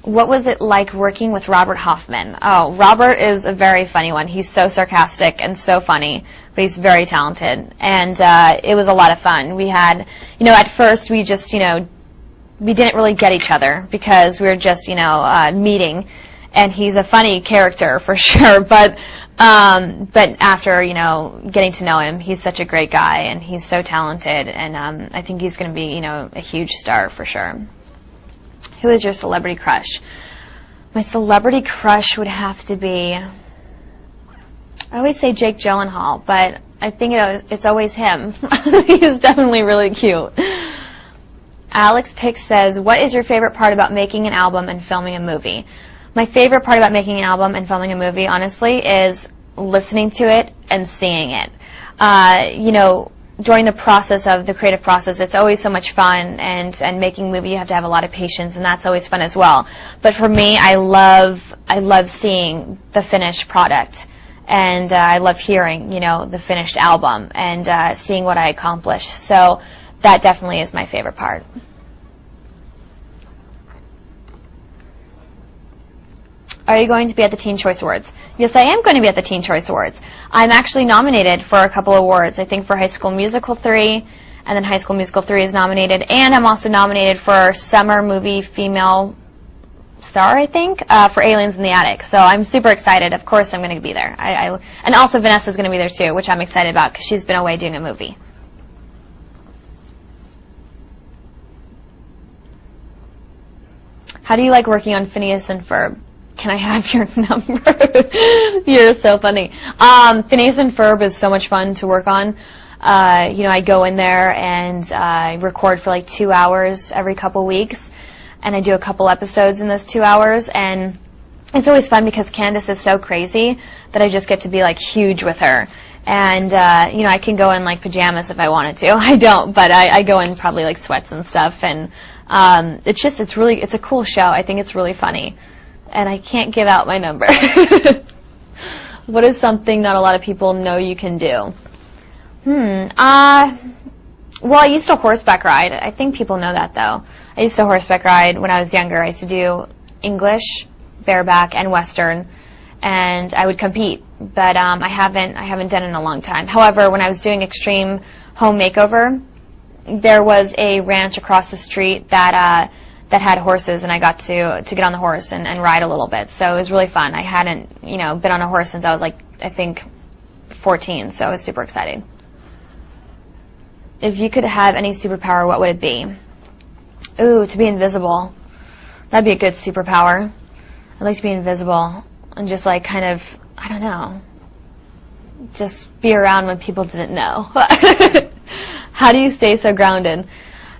What was it like working with Robert Hoffman? Oh, Robert is a very funny one. He's so sarcastic and so funny, but he's very talented. And it was a lot of fun. We had, at first we just, we didn't really get each other because we were just, meeting. And he's a funny character for sure. But after, getting to know him, he's such a great guy and he's so talented. And I think he's going to be, a huge star for sure. Who is your celebrity crush? My celebrity crush would have to be, I always say Jake Gyllenhaal, but I think it's always him. He's definitely really cute. Alex Pick says, what is your favorite part about making an album and filming a movie? My favorite part about making an album and filming a movie, honestly, is listening to it and seeing it. During the process of the creative process, it's always so much fun, and making a movie, you have to have a lot of patience, and that's always fun as well. But for me, I love seeing the finished product, and I love hearing, the finished album, and seeing what I accomplished. So that definitely is my favorite part. Are you going to be at the Teen Choice Awards? Yes, I am going to be at the Teen Choice Awards. I'm actually nominated for a couple awards. I think for High School Musical 3, and then High School Musical 3 is nominated, and I'm also nominated for Summer Movie Female Star, I think, for Aliens in the Attic. So I'm super excited. Of course I'm going to be there. And also Vanessa's going to be there too, which I'm excited about because she's been away doing a movie. How do you like working on Phineas and Ferb? Can I have your number? You're so funny. Phineas and Ferb is so much fun to work on. I go in there and I record for like 2 hours every couple weeks, and I do a couple episodes in those 2 hours, and it's always fun because Candace is so crazy that I just get to be like huge with her. And, I can go in like pajamas if I wanted to. I don't, but I go in probably like sweats and stuff, and it's a cool show. I think it's really funny. And I can't give out my number. What is something not a lot of people know you can do? Well, I used to horseback ride. I think people know that, though. I used to horseback ride when I was younger. I used to do English, bareback, and Western, and I would compete. But I haven't done it in a long time. However, when I was doing Extreme Home Makeover, there was a ranch across the street that had horses, and I got to get on the horse and ride a little bit. So it was really fun. I hadn't, been on a horse since I was like, I think 14, so I was super excited. If you could have any superpower, what would it be? Ooh, to be invisible. That'd be a good superpower. I'd like to be invisible and just like kind of, I don't know, just be around when people didn't know. How do you stay so grounded?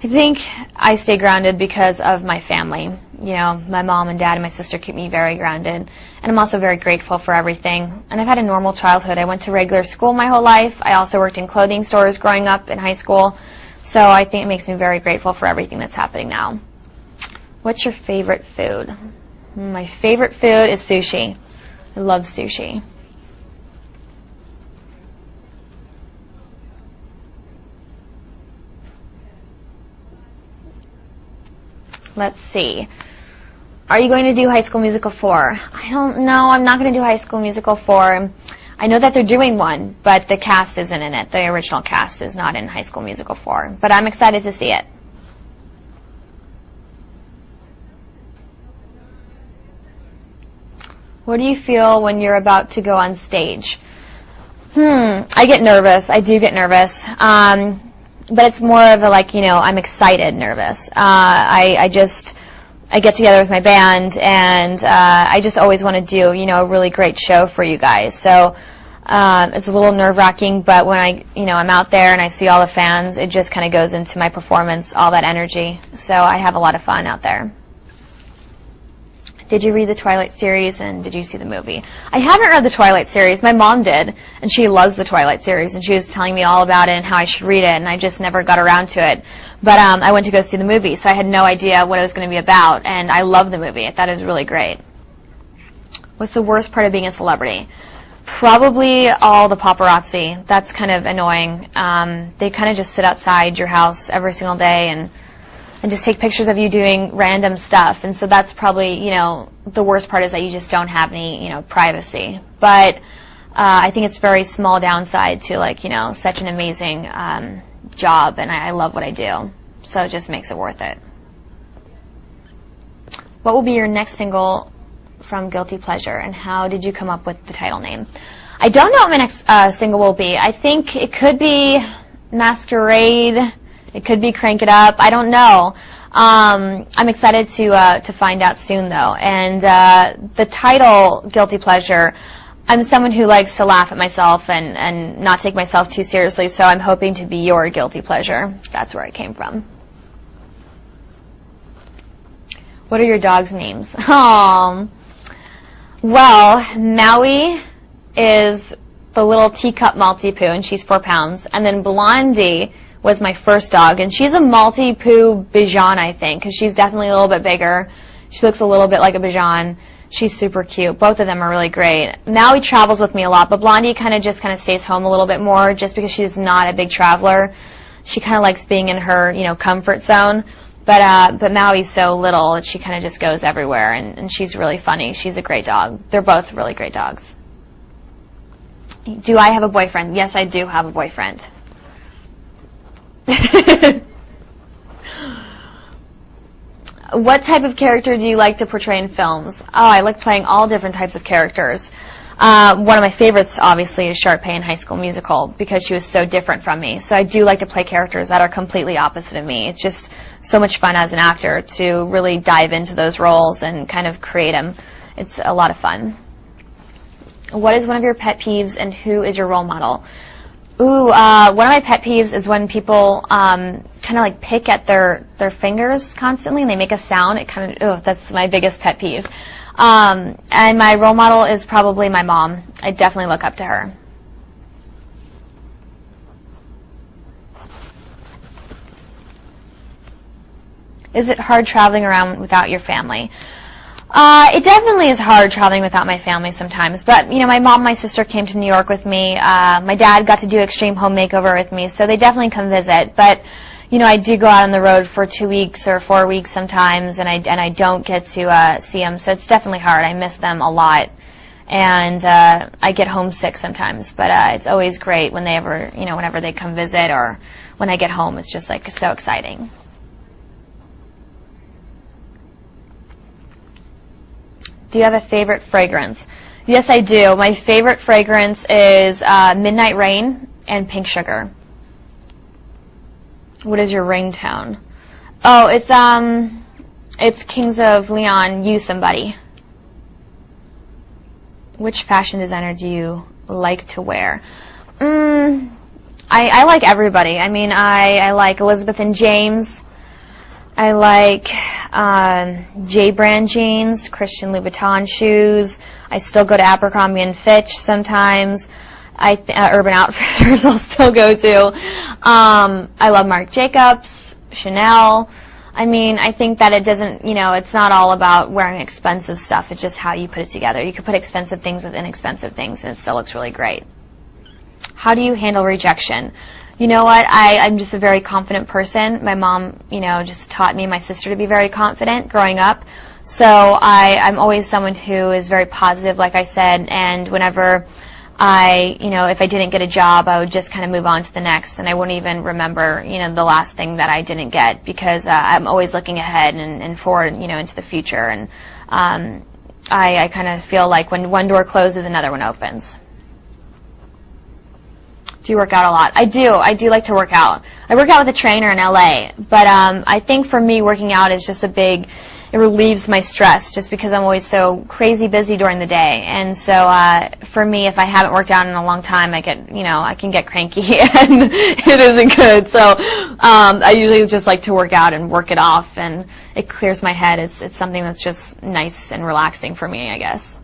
I think I stay grounded because of my family. My mom and dad and my sister keep me very grounded. And I'm also very grateful for everything. And I've had a normal childhood. I went to regular school my whole life. I also worked in clothing stores growing up in high school. So I think it makes me very grateful for everything that's happening now. What's your favorite food? My favorite food is sushi. I love sushi. Let's see. Are you going to do High School Musical 4? I don't know. I'm not going to do High School Musical 4. I know that they're doing one, but the cast isn't in it. The original cast is not in High School Musical 4. But I'm excited to see it. What do you feel when you're about to go on stage? I get nervous. I do get nervous. But it's more of a I'm excited nervous. I get together with my band, and I just always want to do, a really great show for you guys. So it's a little nerve-wracking, but when I'm out there and I see all the fans, it just kind of goes into my performance, all that energy. So I have a lot of fun out there. Did you read the Twilight series, and did you see the movie? I haven't read the Twilight series. My mom did, and she loves the Twilight series, and she was telling me all about it and how I should read it, and I just never got around to it. But I went to go see the movie, so I had no idea what it was going to be about, and I love the movie. I thought it was really great. What's the worst part of being a celebrity? Probably all the paparazzi. That's kind of annoying. They kind of just sit outside your house every single day, and and just take pictures of you doing random stuff. And so that's probably, the worst part is that you just don't have any, privacy. But I think it's very small downside to such an amazing job, and I love what I do. So it just makes it worth it. What will be your next single from Guilty Pleasure, and how did you come up with the title name? I don't know what my next single will be. I think it could be Masquerade. It could be Crank It Up. I don't know. I'm excited to find out soon, though. And the title, Guilty Pleasure, I'm someone who likes to laugh at myself and not take myself too seriously, so I'm hoping to be your guilty pleasure. That's where it came from. What are your dog's names? Well, Maui is the little teacup Maltipoo, and she's 4 pounds. And then Blondie was my first dog, and she's a Maltipoo Bichon, I think, because she's definitely a little bit bigger. She looks a little bit like a Bichon. She's super cute. Both of them are really great. Maui travels with me a lot, but Blondie kind of stays home a little bit more just because she's not a big traveler. She kind of likes being in her, comfort zone. But Maui's so little that she kind of just goes everywhere, and she's really funny. She's a great dog. They're both really great dogs. Do I have a boyfriend? Yes, I do have a boyfriend. What type of character do you like to portray in films? Oh, I like playing all different types of characters. One of my favorites, obviously, is Sharpay in High School Musical because she was so different from me. So I do like to play characters that are completely opposite of me. It's just so much fun as an actor to really dive into those roles and kind of create them. It's a lot of fun. What is one of your pet peeves, and who is your role model? One of my pet peeves is when people kind of pick at their fingers constantly and they make a sound. That's my biggest pet peeve. And my role model is probably my mom. I definitely look up to her. Is it hard traveling around without your family? It definitely is hard traveling without my family sometimes. But, my mom and my sister came to New York with me. My dad got to do Extreme Home Makeover with me, so they definitely come visit. But, I do go out on the road for 2 weeks or 4 weeks sometimes, and I don't get to see them. So it's definitely hard. I miss them a lot. And I get homesick sometimes. But it's always great when whenever they come visit, or when I get home. It's just, so exciting. Do you have a favorite fragrance? Yes, I do. My favorite fragrance is Midnight Rain and Pink Sugar. What is your ringtone? Oh, it's Kings of Leon, You Somebody. Which fashion designer do you like to wear? I like everybody. I mean, I like Elizabeth and James. I like J brand jeans, Christian Louboutin shoes. I still go to Abercrombie and Fitch sometimes. Urban Outfitters I'll still go to. I love Marc Jacobs, Chanel. I mean, I think that it doesn't, it's not all about wearing expensive stuff. It's just how you put it together. You can put expensive things with inexpensive things, and it still looks really great. How do you handle rejection? You know what? I'm just a very confident person. My mom, just taught me and my sister to be very confident growing up. So I'm always someone who is very positive, like I said, and whenever if I didn't get a job, I would just kind of move on to the next, and I wouldn't even remember, the last thing that I didn't get, because I'm always looking ahead and forward, into the future. And I kind of feel like when one door closes, another one opens. Do you work out a lot? I do. I do like to work out. I work out with a trainer in LA, but I think for me, working out is just it relieves my stress, just because I'm always so crazy busy during the day. And so for me, if I haven't worked out in a long time, I can get cranky, and it isn't good. So I usually just like to work out and work it off, and it clears my head. It's something that's just nice and relaxing for me, I guess.